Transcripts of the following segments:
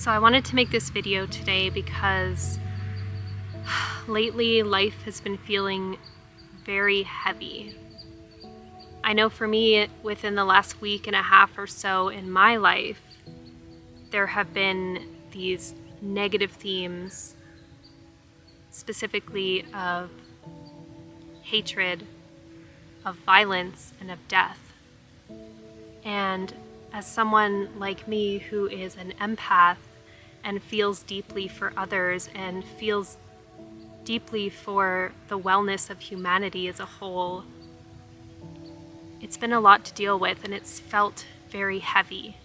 So I wanted to make this video today because lately life has been feeling very heavy. I know for me, within the last week and a half or so in my life, there have been these negative themes, specifically of hatred, of violence, and of death. And as someone like me who is an empath and feels deeply for others and feels deeply for the wellness of humanity as a whole, it's been a lot to deal with, and it's felt very heavy.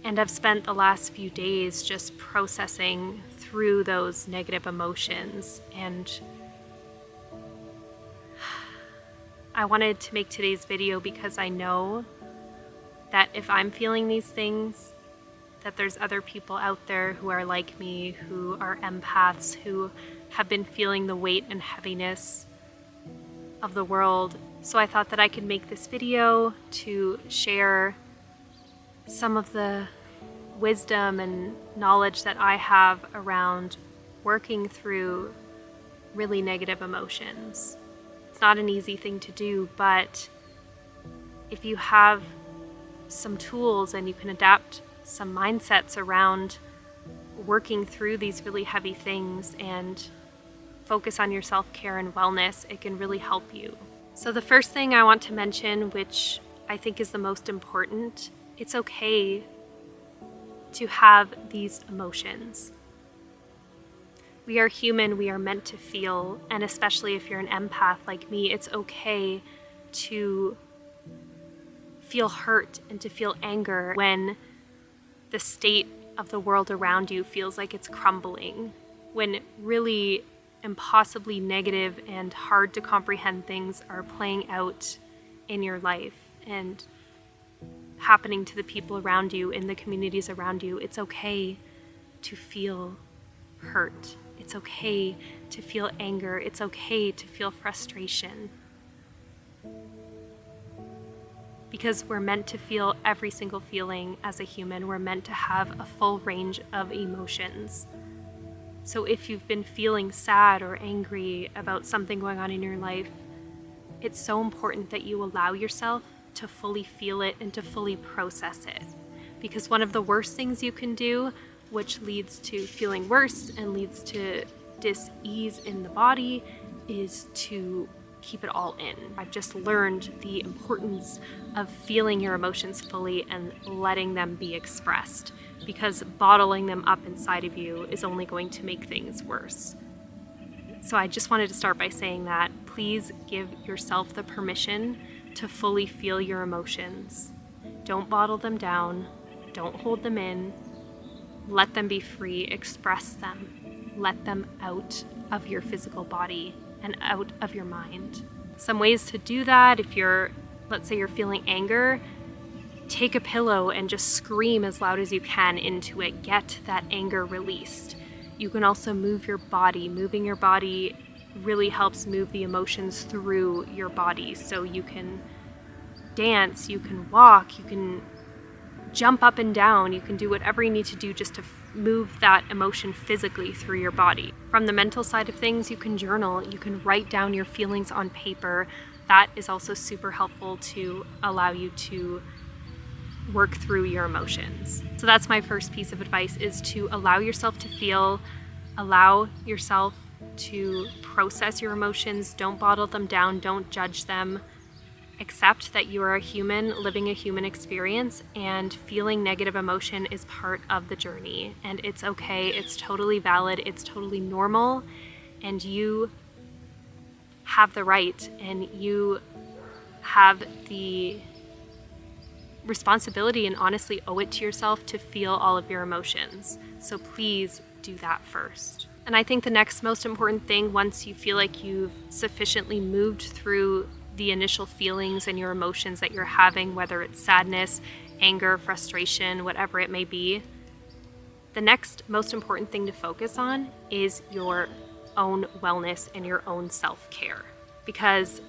And I've spent the last few days just processing through those negative emotions, and I wanted to make today's video because I know that if I'm feeling these things, that there's other people out there who are like me, who are empaths, who have been feeling the weight and heaviness of the world. So I thought that I could make this video to share some of the wisdom and knowledge that I have around working through really negative emotions. It's not an easy thing to do, but if you have some tools and you can adapt some mindsets around working through these really heavy things and focus on your self-care and wellness, it can really help you. So the first thing I want to mention, which I think is the most important, it's okay to have these emotions. We are human, we are meant to feel, and especially if you're an empath like me, it's okay to feel hurt and to feel anger when the state of the world around you feels like it's crumbling, when really impossibly negative and hard to comprehend things are playing out in your life and happening to the people around you, in the communities around you. It's okay to feel hurt. It's okay to feel anger. It's okay to feel frustration. Because we're meant to feel every single feeling as a human. We're meant to have a full range of emotions. So if you've been feeling sad or angry about something going on in your life, it's so important that you allow yourself to fully feel it and to fully process it. Because one of the worst things you can do, which leads to feeling worse and leads to dis-ease in the body, is to keep it all in. I've just learned the importance of feeling your emotions fully and letting them be expressed, because bottling them up inside of you is only going to make things worse. So I just wanted to start by saying that please give yourself the permission to fully feel your emotions. Don't bottle them down. Don't hold them in. Let them be free. Express them. Let them out of your physical body and out of your mind. Some ways to do that: if let's say you're feeling anger, take a pillow and just scream as loud as you can into it. Get that anger released. You can also move your body. Moving your body really helps move the emotions through your body. So you can dance, you can walk, you can jump up and down, you can do whatever you need to do just to move that emotion physically through your body. From the mental side of things, you can journal, you can write down your feelings on paper. That is also super helpful to allow you to work through your emotions. So that's my first piece of advice, is to allow yourself to feel, allow yourself to process your emotions. Don't bottle them down, don't judge them. Accept that you are a human living a human experience, and feeling negative emotion is part of the journey, and it's okay. It's totally valid. It's totally normal, and you have the right and you have the responsibility, and honestly owe it to yourself, to feel all of your emotions. So please do that first. And I think the next most important thing, once you feel like you've sufficiently moved through the initial feelings and your emotions that you're having, whether it's sadness, anger, frustration, whatever it may be, the next most important thing to focus on is your own wellness and your own self-care. Because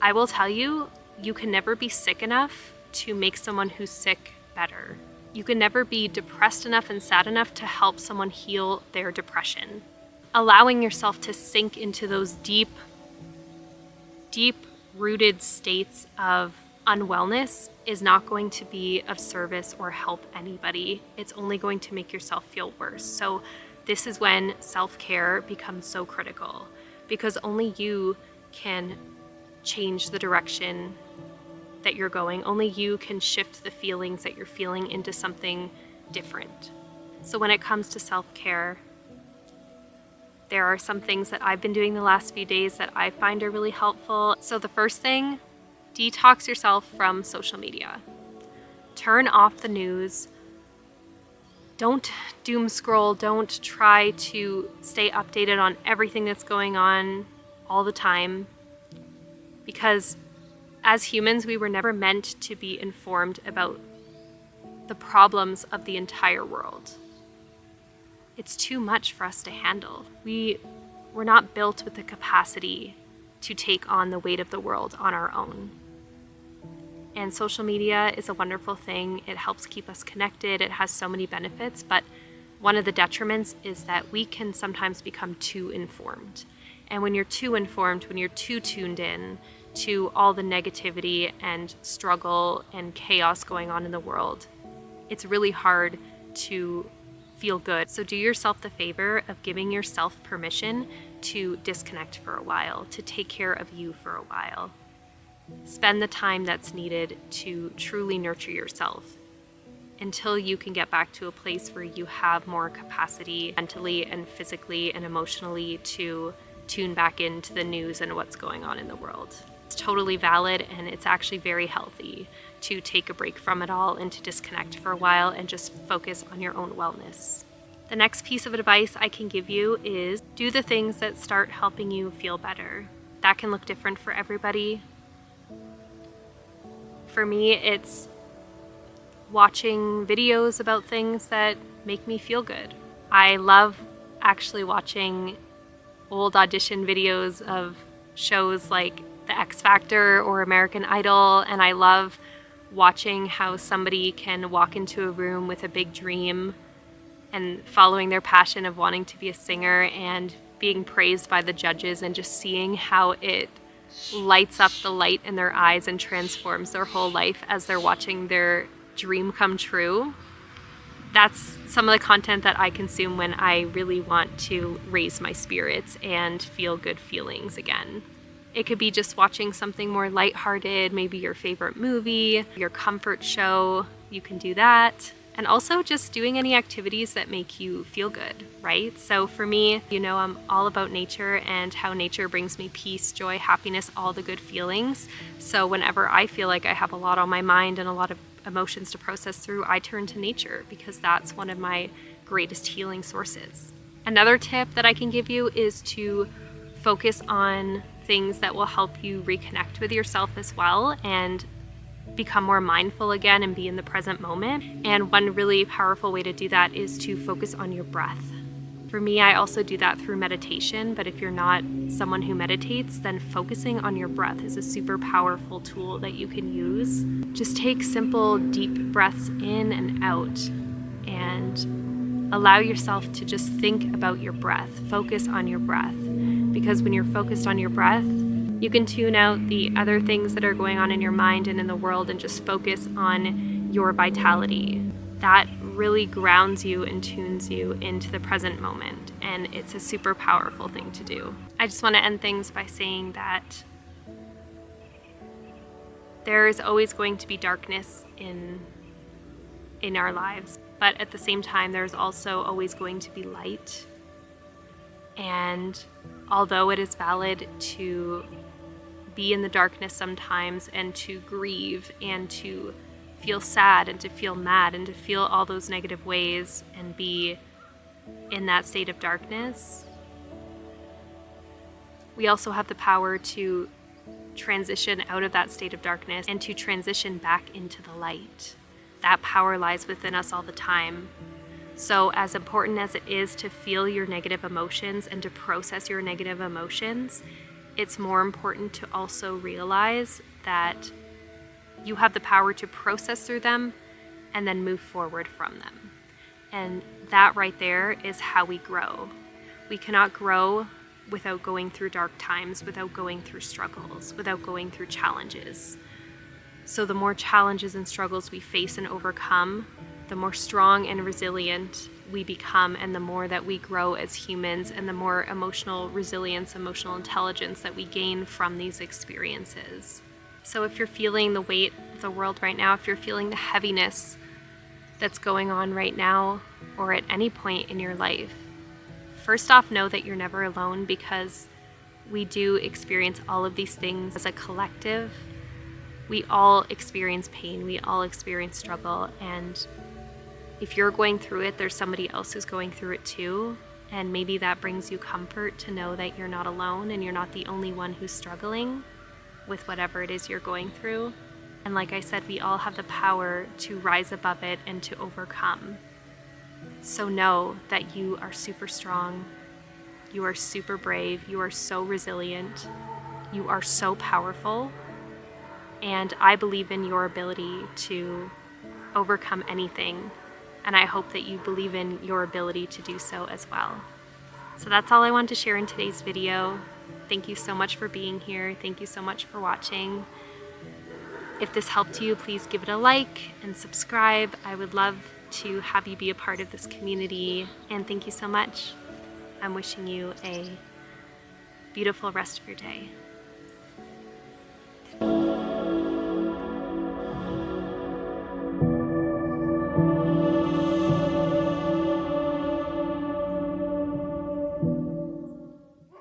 I will tell you, you can never be sick enough to make someone who's sick better. You can never be depressed enough and sad enough to help someone heal their depression. Allowing yourself to sink into those deep rooted states of unwellness is not going to be of service or help anybody. It's only going to make yourself feel worse. So this is when self-care becomes so critical, because only you can change the direction that you're going. Only you can shift the feelings that you're feeling into something different. So when it comes to self-care, there are some things that I've been doing the last few days that I find are really helpful. So the first thing, detox yourself from social media. Turn off the news. Don't doom scroll. Don't try to stay updated on everything that's going on all the time. Because as humans, we were never meant to be informed about the problems of the entire world. It's too much for us to handle. We're not built with the capacity to take on the weight of the world on our own. And social media is a wonderful thing. It helps keep us connected. It has so many benefits, but one of the detriments is that we can sometimes become too informed. And when you're too informed, when you're too tuned in to all the negativity and struggle and chaos going on in the world, it's really hard to feel good. So do yourself the favor of giving yourself permission to disconnect for a while, to take care of you for a while. Spend the time that's needed to truly nurture yourself until you can get back to a place where you have more capacity mentally and physically and emotionally to tune back into the news and what's going on in the world. It's totally valid, and it's actually very healthy to take a break from it all and to disconnect for a while and just focus on your own wellness. The next piece of advice I can give you is do the things that start helping you feel better. That can look different for everybody. For me, it's watching videos about things that make me feel good. I love actually watching old audition videos of shows like The X Factor or American Idol, and I love watching how somebody can walk into a room with a big dream and following their passion of wanting to be a singer and being praised by the judges, and just seeing how it lights up the light in their eyes and transforms their whole life as they're watching their dream come true. That's some of the content that I consume when I really want to raise my spirits and feel good feelings again. It could be just watching something more lighthearted, maybe your favorite movie, your comfort show, you can do that. And also just doing any activities that make you feel good, right? So for me, I'm all about nature and how nature brings me peace, joy, happiness, all the good feelings. So whenever I feel like I have a lot on my mind and a lot of emotions to process through, I turn to nature because that's one of my greatest healing sources. Another tip that I can give you is to focus on things that will help you reconnect with yourself as well and become more mindful again and be in the present moment. And one really powerful way to do that is to focus on your breath. For me, I also do that through meditation, but if you're not someone who meditates, then focusing on your breath is a super powerful tool that you can use. Just take simple, deep breaths in and out and allow yourself to just think about your breath. Focus on your breath, because when you're focused on your breath, you can tune out the other things that are going on in your mind and in the world and just focus on your vitality. That really grounds you and tunes you into the present moment, and it's a super powerful thing to do. I just want to end things by saying that there is always going to be darkness in our lives, but at the same time, there's also always going to be light. And although it is valid to be in the darkness sometimes and to grieve and to feel sad and to feel mad and to feel all those negative ways and be in that state of darkness, we also have the power to transition out of that state of darkness and to transition back into the light. That power lies within us all the time. So as important as it is to feel your negative emotions and to process your negative emotions, it's more important to also realize that you have the power to process through them and then move forward from them. And that right there is how we grow. We cannot grow without going through dark times, without going through struggles, without going through challenges. So the more challenges and struggles we face and overcome, the more strong and resilient we become, and the more that we grow as humans, and the more emotional resilience, emotional intelligence that we gain from these experiences. So if you're feeling the weight of the world right now, if you're feeling the heaviness that's going on right now, or at any point in your life, first off, know that you're never alone, because we do experience all of these things as a collective. We all experience pain, we all experience struggle, and if you're going through it, there's somebody else who's going through it too, and maybe that brings you comfort to know that you're not alone and you're not the only one who's struggling with whatever it is you're going through. And like I said, we all have the power to rise above it and to overcome. So know that you are super strong, you are super brave, you are so resilient, you are so powerful, and I believe in your ability to overcome anything, and I hope that you believe in your ability to do so as well. So that's all I wanted to share in today's video. Thank you so much for being here. Thank you so much for watching. If this helped you, please give it a like and subscribe. I would love to have you be a part of this community, and thank you so much. I'm wishing you a beautiful rest of your day.